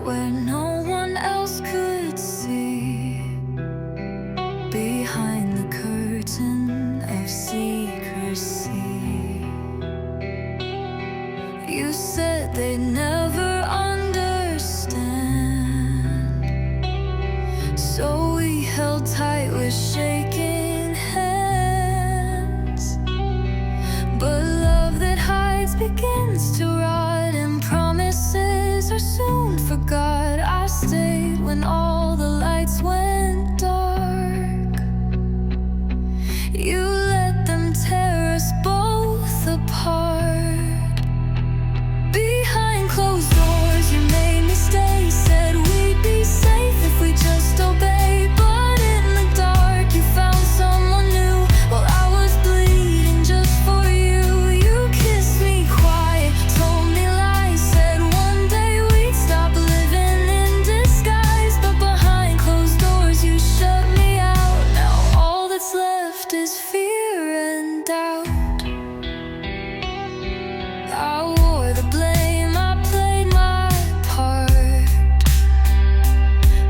where no one else could see, behind the curtain of secrecy. You said they'd never understand, so we held tight with shaking hands. But love that hides begins to rot, and promises are soon forgot. I stayed when all the lights went dark. You let them tear us both apart. Behind closed doors you made me stay, said we'd be safe if we just obey. But in the dark you found someone new, while I was bleeding just for you. You kissed me quiet, told me lies, said one day we'd stop living in disguise. But behind closed doors you shut me out. Now all that's left is fear and doubt. I wore the blame, I played my part,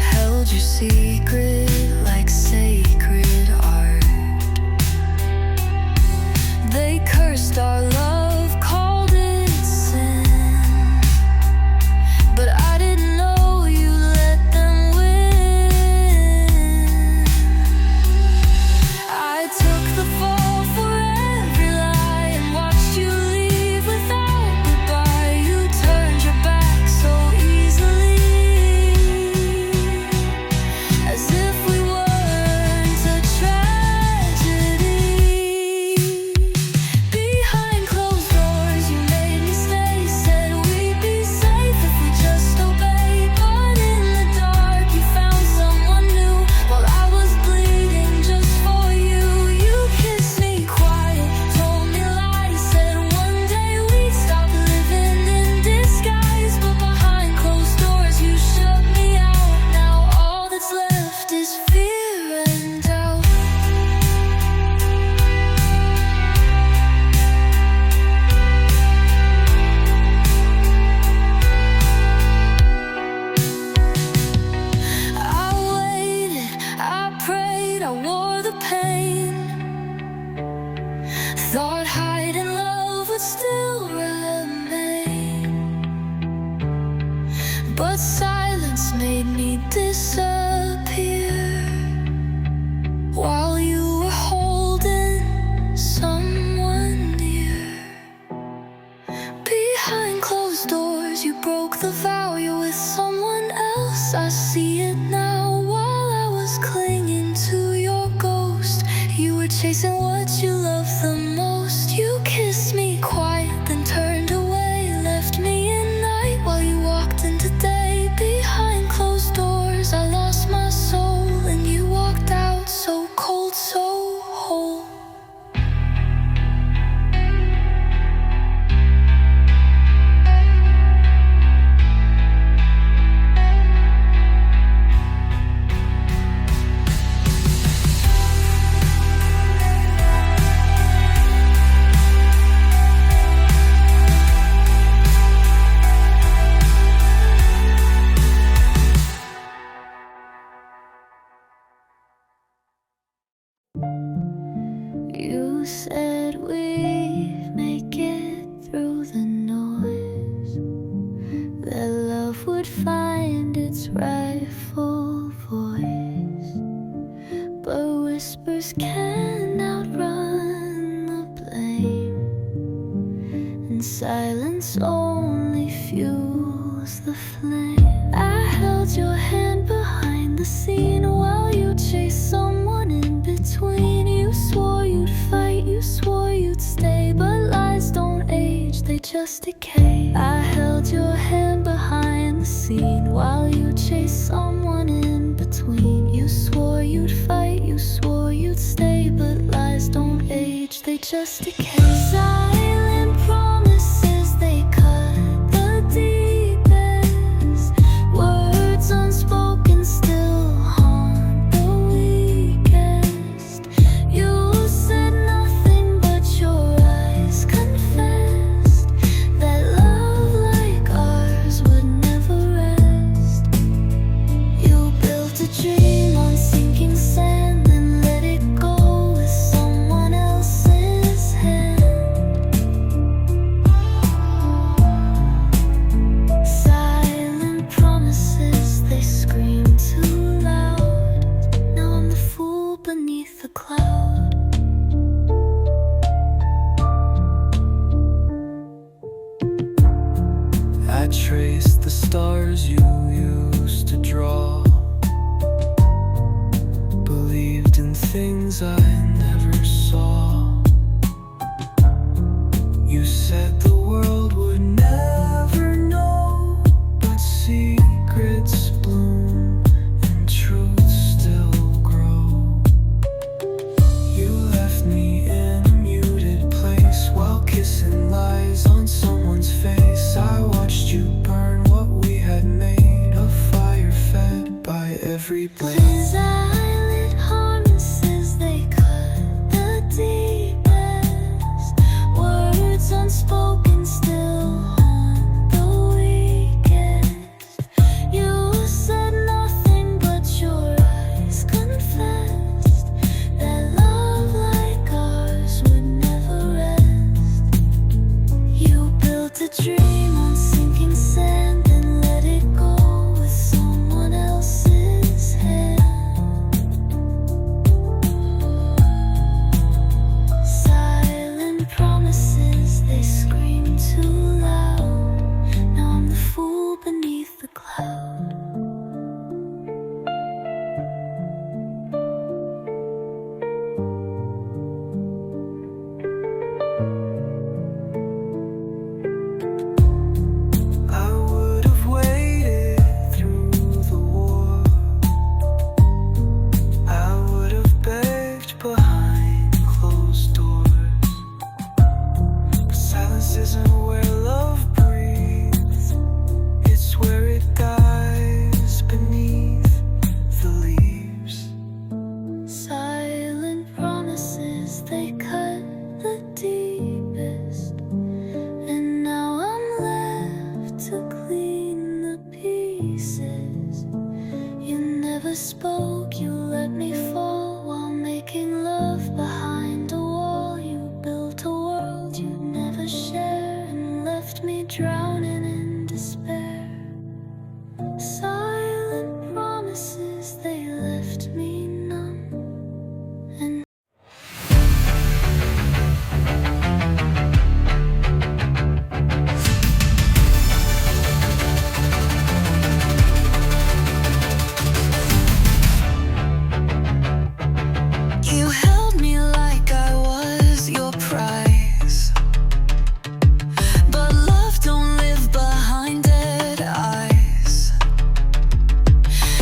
held your secret like sacred art. They cursed our love, called it sin, but I didn't know you let them win. I took the fall for every lie and watched you leave without goodbye. You turned your back so easily, as if we weren't a tragedy. Behind closed doors you made me stay, said we'd be safe if we just obey. But in the dark you found someone new, while I was bleeding just for you. You kissed me quiet, told me lies, said one day we'd stop living in disguise. But behind closed doors you shut me out. Now all that's left is fear and doubt. I waited, I prayed, I wore the pain, thought hiding love would still remain. But silence made me disappear, while you were holding someone near. Behind closed doors you broke the vow, you're with someone else. I see it now. While I was clinging to your ghost, you were chasing what you loved the most. You kissed me quiet, then turned away, left me in night while you walked into day. Behind closed doors I lost my soul, and you walked out so cold, so whole. You said we'd make it through the noise, that love would find its rightful voice. But whispers can outrun the blame, and silence only fuels the flame. I held your hand behind the scene while you chased someone in between. You swore you'd fight, you swore you'd stay, but lies don't age, they just decay. I held your hand behind the scene while you chased someone in between. You swore you'd fight, you swore you'd stay, but lies don't age, they just decay. Silent promises, they cut the deepest. Words unspoken still haunt the weakest. You said nothing, but your eyes confessed that love like ours would never rest. pictures you used to draw. Believed in things I never saw. You said the world would never know, but secrets bloom and truths still grow. You left me in a muted place while kissing lies on someone's face. I watched you burn what we had made, a fire fed by every blade. Silent harnesses, they cut the deepest. Words unspoken still haunt the weakest. You said nothing, but your eyes confessed that love like ours would never rest. You built a dream on sinking sand and let it go with someone else's hand. Silent promises, they scream too loud. Now I'm the fool beneath the cloud. I would have waited through the war. I would have begged behind closed doors. But silence isn't where love breathes. It's where it dies beneath the leaves. Silent promises, they cut the deepest. And now I'm left to clean the pieces. You never spoke, you let me fall while making love behind a wall. You built a world you'd never share and left me drowning in despair. Silent promises, they left me numb. And you held me like I was your prize. But love don't live behind dead eyes.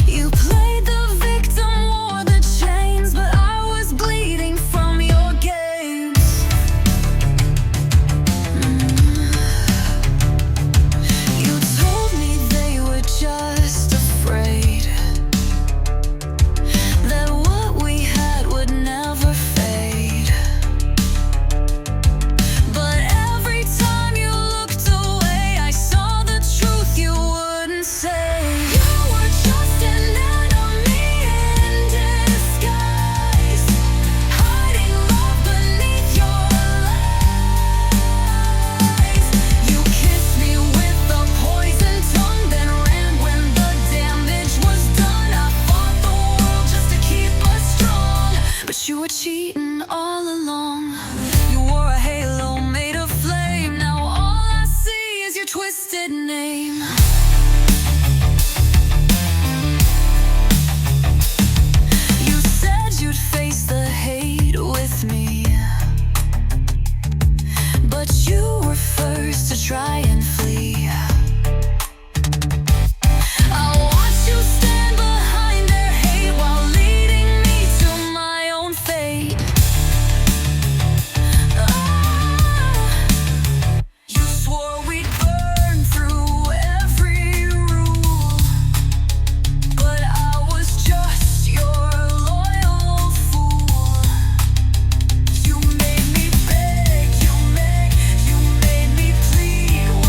You played the victim, wore the chains, but I was bleeding from your games. You told me they were just afraid that what we had would never fade. But every time you looked away, I saw the truth you wouldn't say. You were just an enemy in disguise, hiding love beneath your lies. You kissed me with a poison tongue, then ran when the damage was done. I fought the world just to keep us strong, but you were cheating all along. You wore a halo made of flame. Now all I see is your twisted name. You said you'd face the hate with me, but you were first to try and flee. I watched you stand behind their hate while leading me to my own fate. You swore we'd burn through every rule, but I was just your loyal fool. You made me beg, you made me plead.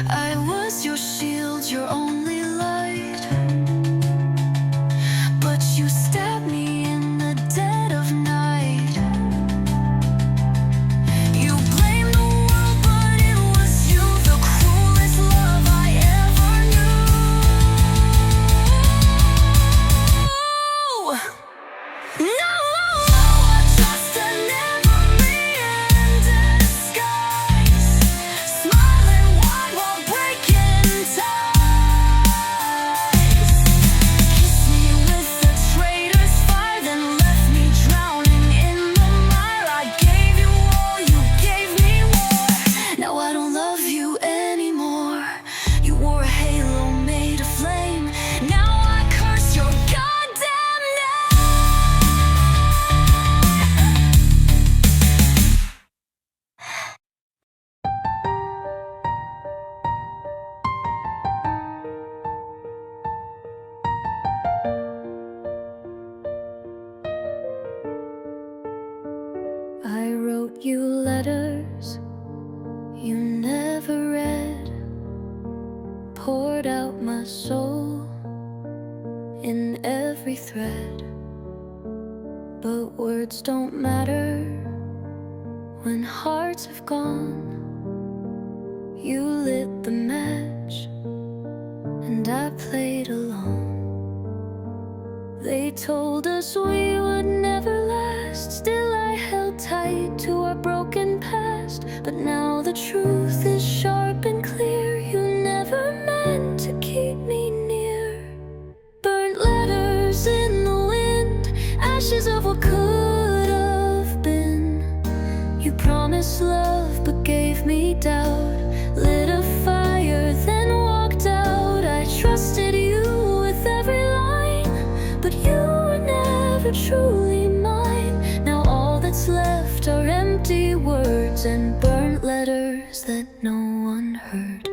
I was your shield, your only light, but you stabbed me in the dead of night. You blamed the world, but it was you, the cruelest love I ever knew. No! Just a memory in disguise, smiling wide while breaking ties. Kissed me with the traitor's fire, then left me drowning in the mire. I gave you all, you gave me more. Now I don't love you anymore. You wore a halo made of flame. Now I curse your goddamn name. I wrote you letters you never read, poured out my soul in every thread. But words don't matter when hearts have gone. You lit the match and I played along. They told us we would never last, still I held tight to our broken past. But now the truth is sharp and clear, you never meant to keep me near. Burnt letters in the wind, ashes of what could have been. You promised love but gave me doubt, lit a fire then walked out. I trusted you with every line, but you were never truly mine. Now all that's left are empty words and burnt letters that no one heard.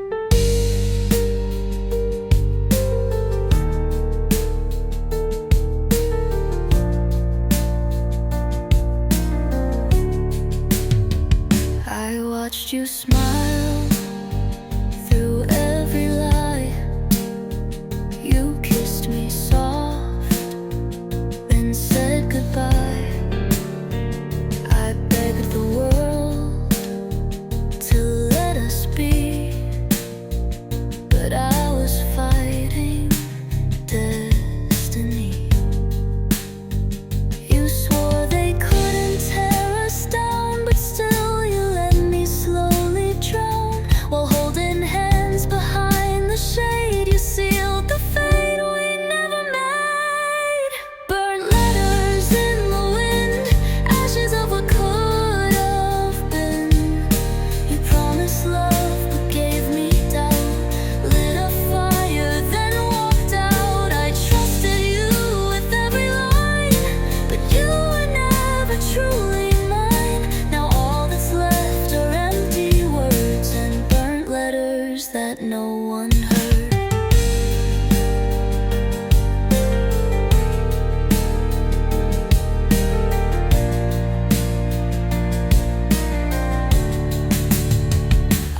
I watched you smile through every lie. You kissed me soft, then said goodbye. I begged the world to let us be, but I was fighting destiny. You swore they couldn't tear us down, but still you let me slowly drown. While holding hands behind the shade, you sealed the fate we never made. Burnt letters in the wind, ashes of what could have been. You promised love but gave me doubt, lit a fire then walked out. I trusted you with every line, but you were never truly mine. Now all that's left are empty words and burnt letters that no one heard.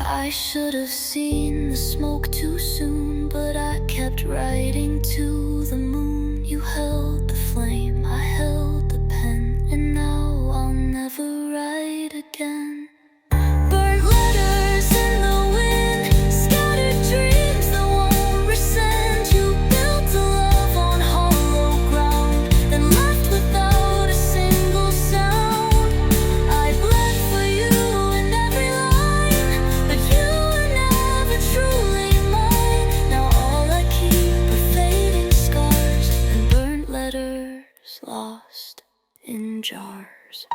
I should have seen the smoke too soon, but I kept writing to the moon. You held the flame, I held the pen, and now I'll never write again. Burnt letters in the wind, scattered dreams that won't rescind. You built a love on hollow ground, then left without a single sound. I bled for you in every line, but you were never truly mine. Now all I keep are fading scars and burnt letters lost in jars.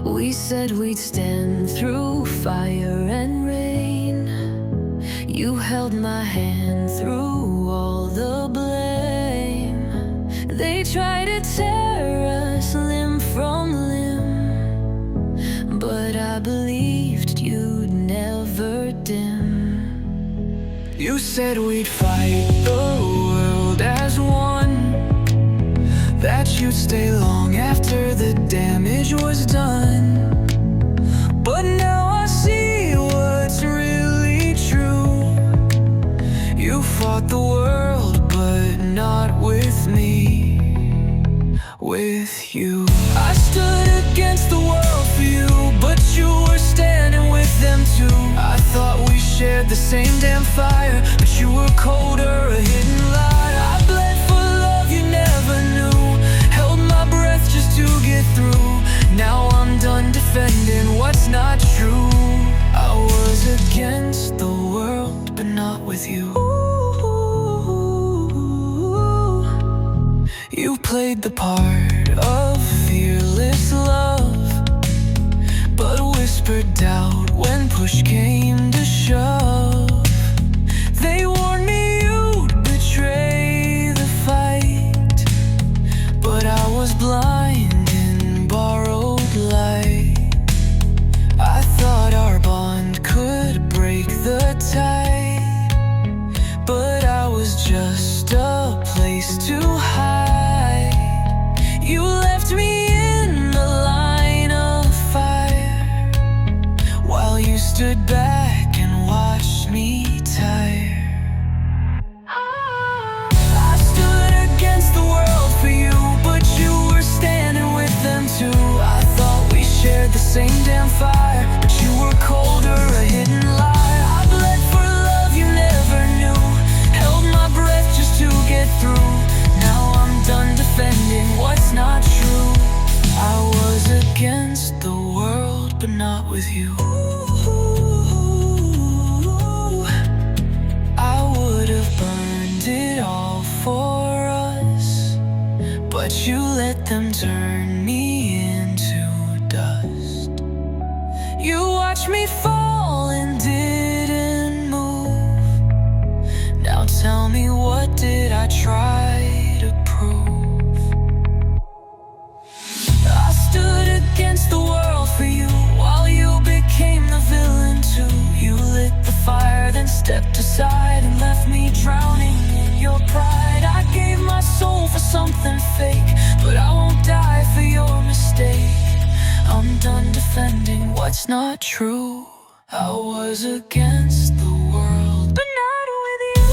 We said we'd stand through fire and rain. You held my hand through all the blame. try to tear us limb from limb, but I believed you'd never dim. You said we'd fight the world as one, that you'd stay long after the damage was done. But now I see what's really true. You fought the world, but not with me, with you. I stood against the world for you, but you were standing with them too. I thought we shared the same damn fire, but you were colder, a hidden lie. I bled for love you never knew, held my breath just to get through. Now I'm done defending what's not true. I was against the world, but not with you. You played the part of fearless love, but whispered doubt when push came to shove. They warned me you'd betray the fight, but I was blind in borrowed light. I thought our bond could break the tide, but I was just a place to hide. You left me in the line of fire, while you stood back and watched me tire. I stood against the world for you, but you were standing with them too. I thought we shared the same damn fire, but you were colder, a hidden lie. I bled for love you never knew, held my breath just to get through. Now I'm done defending what's not true. I was against the world, but not with you. I would have burned it all for us, but you let them turn me into dust. You watched me fall and didn't move. Now tell me, what did I try to prove? I stood against the world for you, while you became the villain too. You lit the fire, then stepped aside and left me drowning in your pride. I gave my soul for something fake, but I won't die for your mistake. I'm done defending what's not true. I was against the world, but not with you.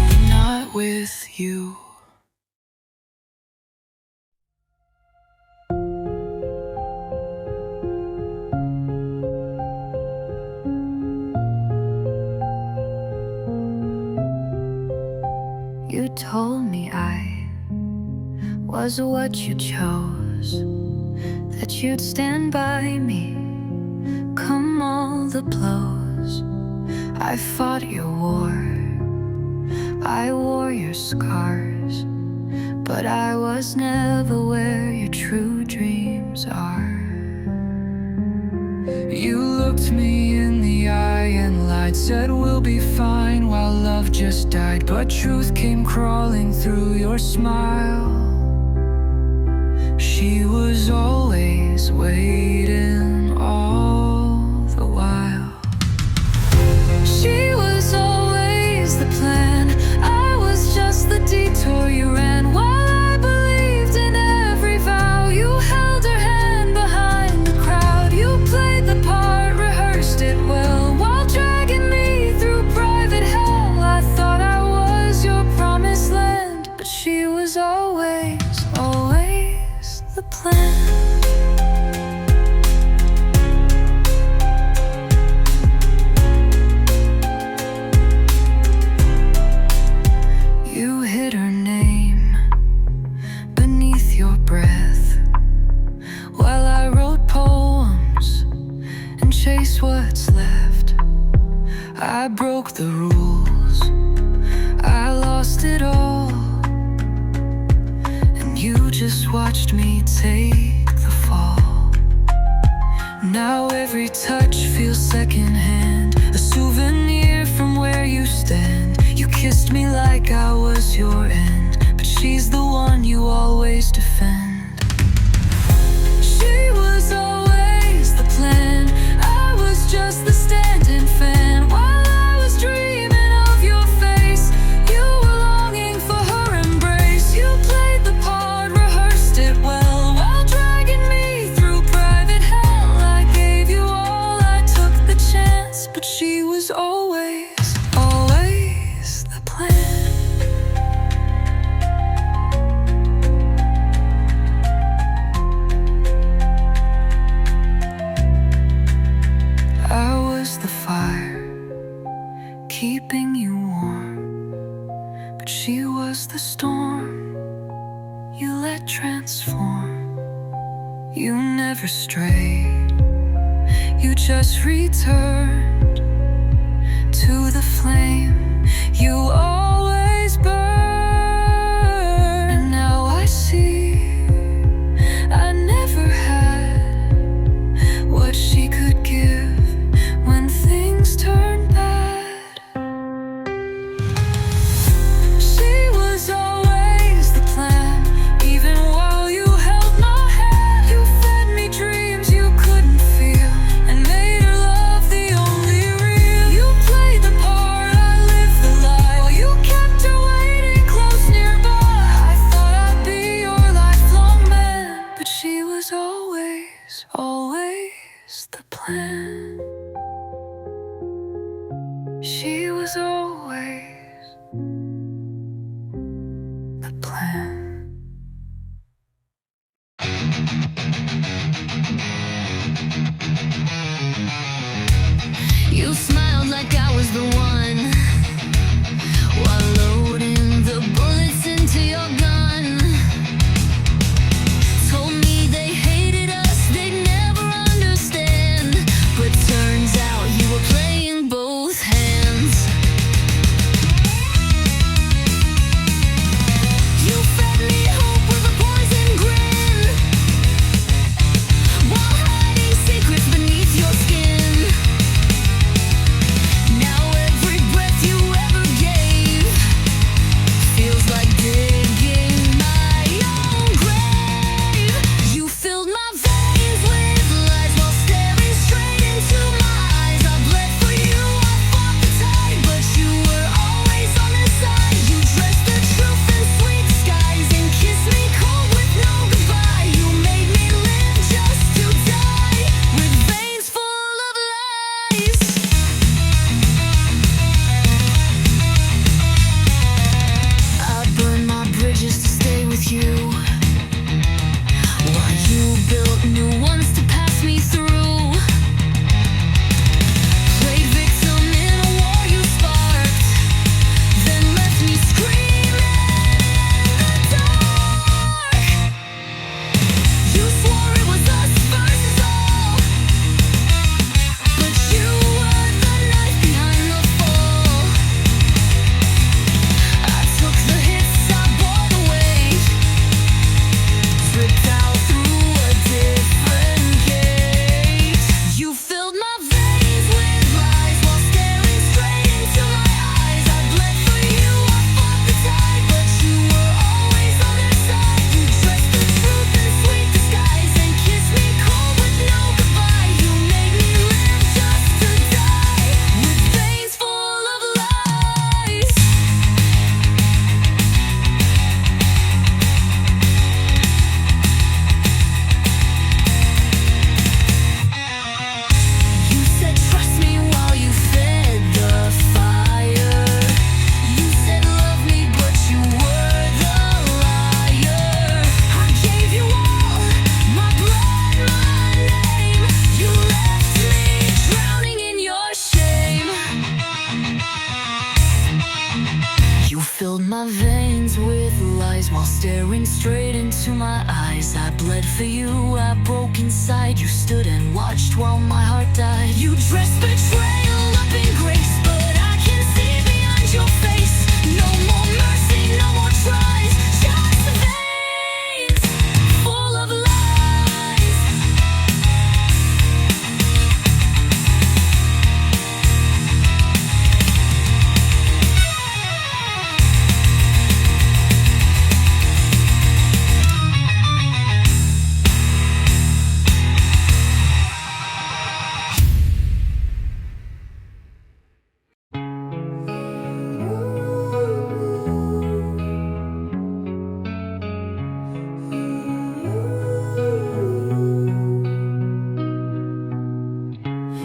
But not with you. You told me I was what you chose, that you'd stand by me, come all the blows. I fought your war, I wore your scars, but I was never where your true dreams are. You looked me in the eye and lied, said we'll be fine, while love just died. But truth came crawling through your smile. She was always waiting all the while. She was always the plan, I was just the detour you ran. While I believed in every vow, you held her hand behind the crowd. You played the part, rehearsed it well, while dragging me through private hell. I thought I was your promised land, but she was always, always the plan. You hid her name beneath your breath, while I wrote poems and chased what's left. I broke the rules, I lost it all, and you just watched me take the fall. Now every touch feels secondhand, kissed me like I was your end, but she's the one you always defend. She was always the plan, I was just the stand-in fan. While I was dreaming of your face, you were longing for her embrace. You played the part, rehearsed it well, while dragging me through private hell. I gave you all, I took the chance, but she was always the plan. I was the fire, keeping you warm, but she was the storm you let transform. You never strayed, you just returned to the flame you always burn. And now I see I never had what she could give when things turn bad. She was always the plan, even while you held my hand. You fed me dreams you couldn't feel, and made her love the only real. You played the part, I lived the lie, while you kept her waiting close nearby. I thought I'd be your lifelong man, but she was always the plan. She was always the plan. You smiled like I was the one, while loading the bullets into your gun. Told me they hated us, they'd never understand, but turns out you were playing both hands. You fed me hope with a poison grin, while hiding secrets beneath your skin. Now every breath you ever gave feels like digging my own grave. You filled my veins with lies while staring straight into my eyes. I bled for you, I fought the tide, but you were always on the side. You dressed the truth in sweet skies and kissed me cold with no goodbye. You made me live just to die, with veins full of lies. I burned my bridges to stay with you, while you built new ones to pass me through. Played victim in a war you sparked, then left me screaming in the dark. You swore it was us versus all, but you were the knife behind the fall. I took the hits, I bore the weight, ripped out through a different gate. You filled my veins with lies while staring straight into my eyes. I bled for you, I fought the tide, but you were always on their side. You dressed the truth in sweet disguise and kissed me cold with no goodbye. You made me live just to die, with veins full of lies. You said trust me while you fed the fire. You said love me, but you were the liar. I gave you all, my blood, my name. You left me drowning in your shame. You filled my veins with lies while staring straight into my eyes. I bled for you, I broke inside. You stood and watched while my heart died. You dressed betrayal up in grace, but I can see beyond your face. No more mercy, no more tries, just veins full of lies.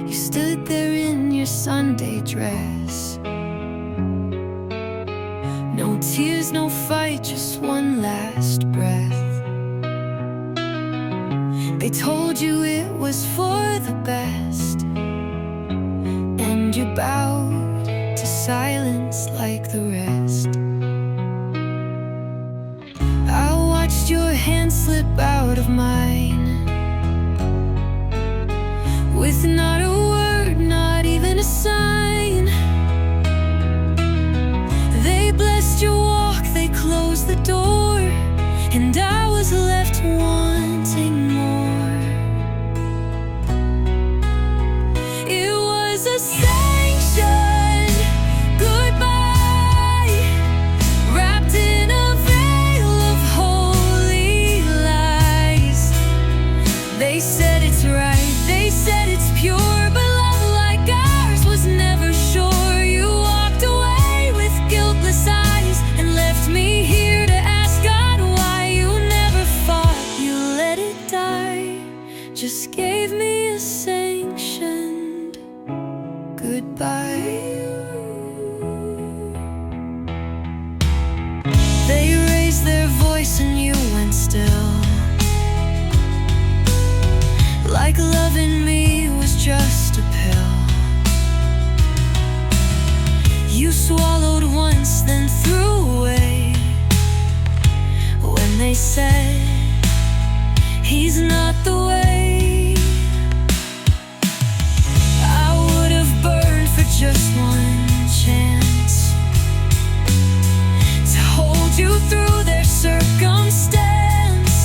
You stood there in your Sunday dress. No tears, no fight, just one last breath. They told you it was for the best, and you bowed to silence like the rest. I watched your hand slip out of mine, with not a word, not even a sign. They blessed your walk, they closed the door, and I was left wanting more. It was a sanctioned goodbye, wrapped in a veil of holy lies. They said it's right, they said it's pure, but love like ours was never sure. You walked away with guiltless eyes and left me here to ask God why. You never fought, you let it die, just gave me a sanctioned goodbye. They raised their voice and you went still, like loving me was just a pill. You swallowed once, then threw away, when they said he's not the way. I would have burned for just one chance to hold you through their circumstance,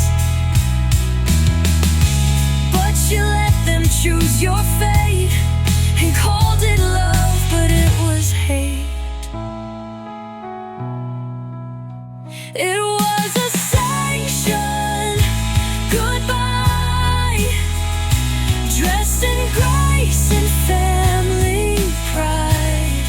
but you let them choose your fate and called it love, but it was hate. It was a sanctioned goodbye, dressed in grace and family pride.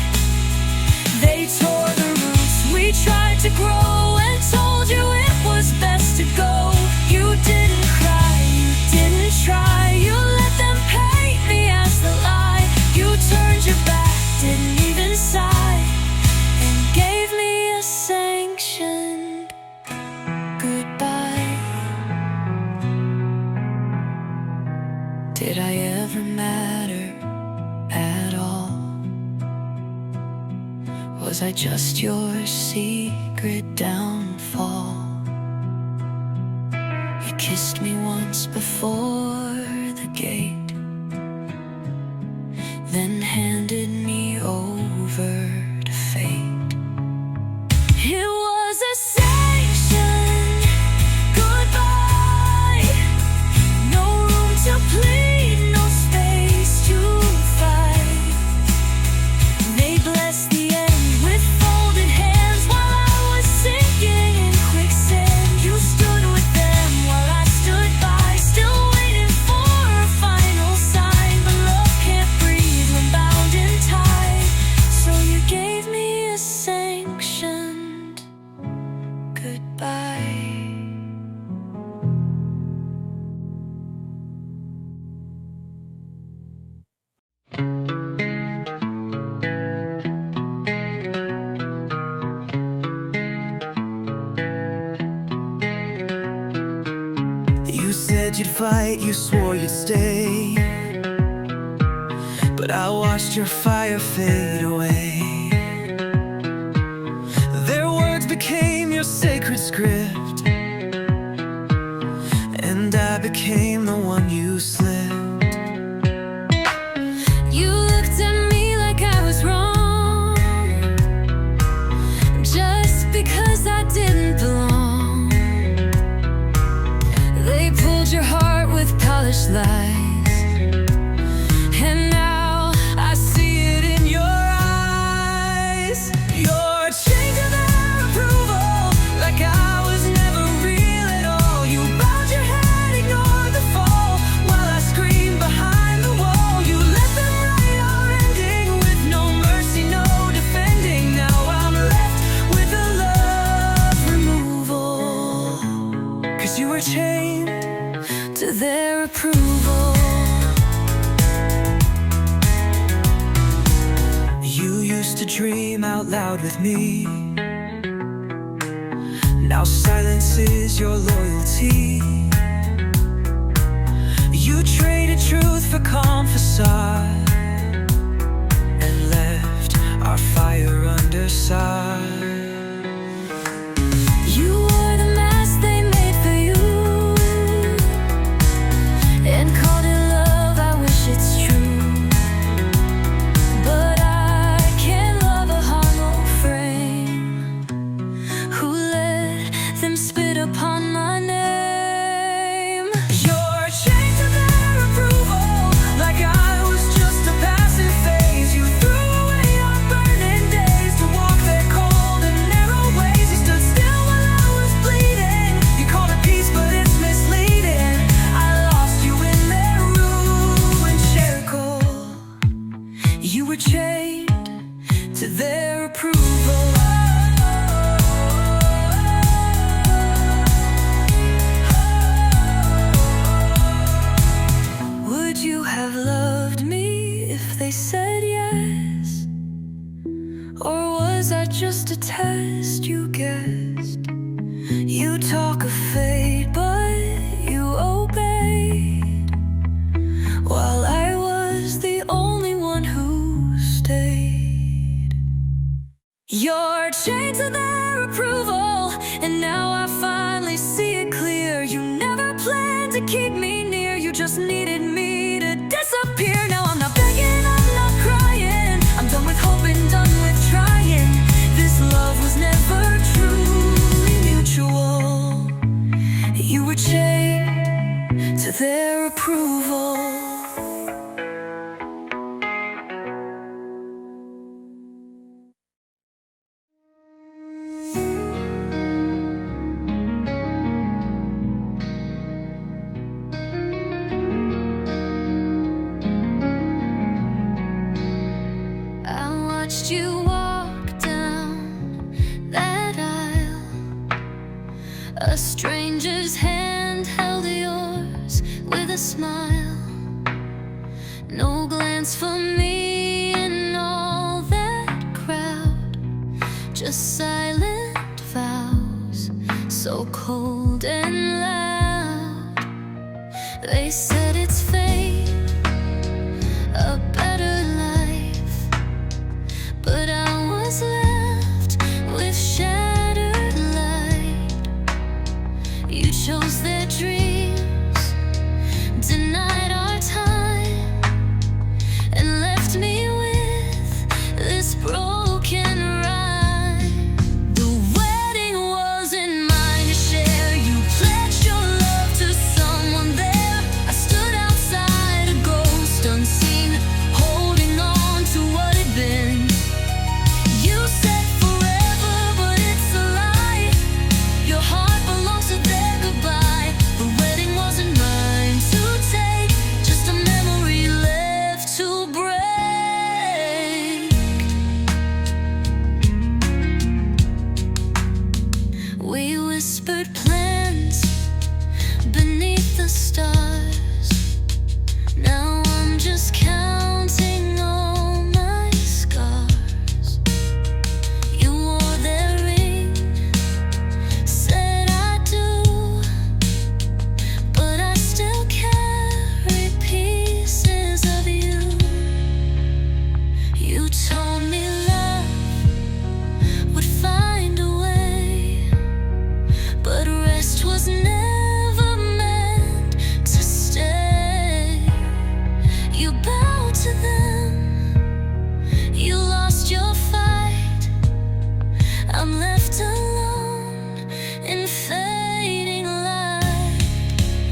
They tore the roots we tried to grow and told you it was best to go. You didn't cry, you didn't try, you let them paint me as the lie. You turned your back, didn't even sigh, and gave me a sanctioned goodbye. Did I ever matter at all? Was I just your secret downfall? You kissed me once before the gate, then handed me over to fate. It was a sanctioned goodbye, no room to plead, no space to fight. They blessed the end with folded hands while I was sinking in quicksand. You stood with them while I stood by, still waiting for a final sign. But love can't breathe when bound in tie, so you gave me a sanctioned goodbye. You said you'd fight, you swore you'd stay, but I watched your fire fade away. Their words became your sacred script, and I became the one you slipped. You looked at me like I was wrong, just because I didn't belong. They pulled your heart with polished lies, and now I see it in your eyes. You're chained to their approval, like I was never real at all. You bowed your head, ignored the fall, while I screamed behind the wall. You let them write our ending with no mercy, no defending. Now I'm left with a love removal, 'cause you were chained to their approval. used to dream out loud with me. Now silence is your loyalty. You traded truth for calm facade and left our fire underside. You wore the mask they made for you and called it love. I wish it's true, but I can't love a hollow frame who let them spit upon my name. You're chained to their approval, like I was just a passing phase. You threw away our burning days to walk their cold and narrow ways. You stood still while I was bleeding. You called it peace, but it's misleading. I lost you in their ruined shackle. You were chained to their approval. Would you have loved me if they said yes? Or was I just a test you guessed? You talk of fate, but you obeyed, while I was the only one who stayed. You're chained to their approval, and now I finally see it clear. You never planned to keep me near, you just needed me to disappear. Now I'm not begging, I'm not crying, I'm done with hoping, done with trying. This love was never truly mutual. You were chained to their approval. I watched you walk down that aisle. A stranger's hand held yours with a smile. No glance for me in all that crowd, just silent vows, so cold and loud. They said it's fate, a better life, but I was left with shattered light. You chose their dreams, denied our time, and left me with this broken rhyme. The wedding wasn't mine to share. You pledged your love to someone there. I stood outside, a ghost unseen, holding on to what had been. You said forever, but it's a lie. Your heart belongs to their goodbye. The wedding wasn't mine to take, just a memory left to break. We whispered plans beneath the stars. Now I'm just counting all my scars. You wore their ring, said I do, but I still carry pieces of you. You told me love would find a way, but rest was never meant to stay. You bowed to them, you lost your fight. I'm left alone in fading light.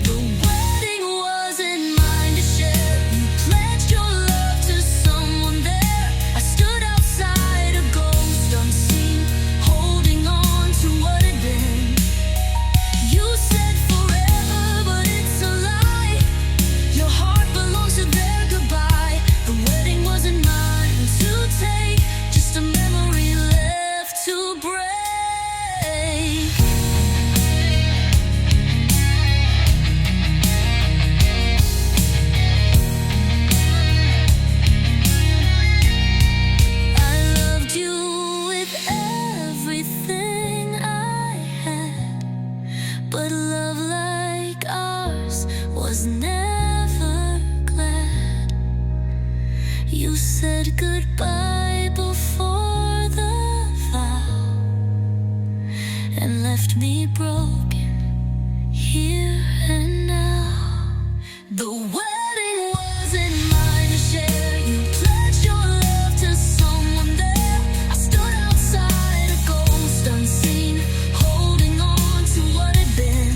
The wedding wasn't mine to share. You pledged your love to someone there. I stood outside, a ghost unseen, holding on to what had been. You said forever, but it's a lie. Your heart belongs to their goodbye. The said goodbye before the vow and left me broken here and now. The wedding wasn't mine to share. You pledged your love to someone there. I stood outside, a ghost unseen, holding on to what had been.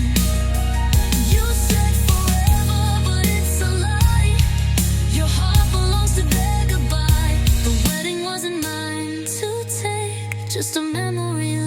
You said forever, but it's a lie. Your heart belongs to their goodbye. The wedding wasn't mine to take, just a memory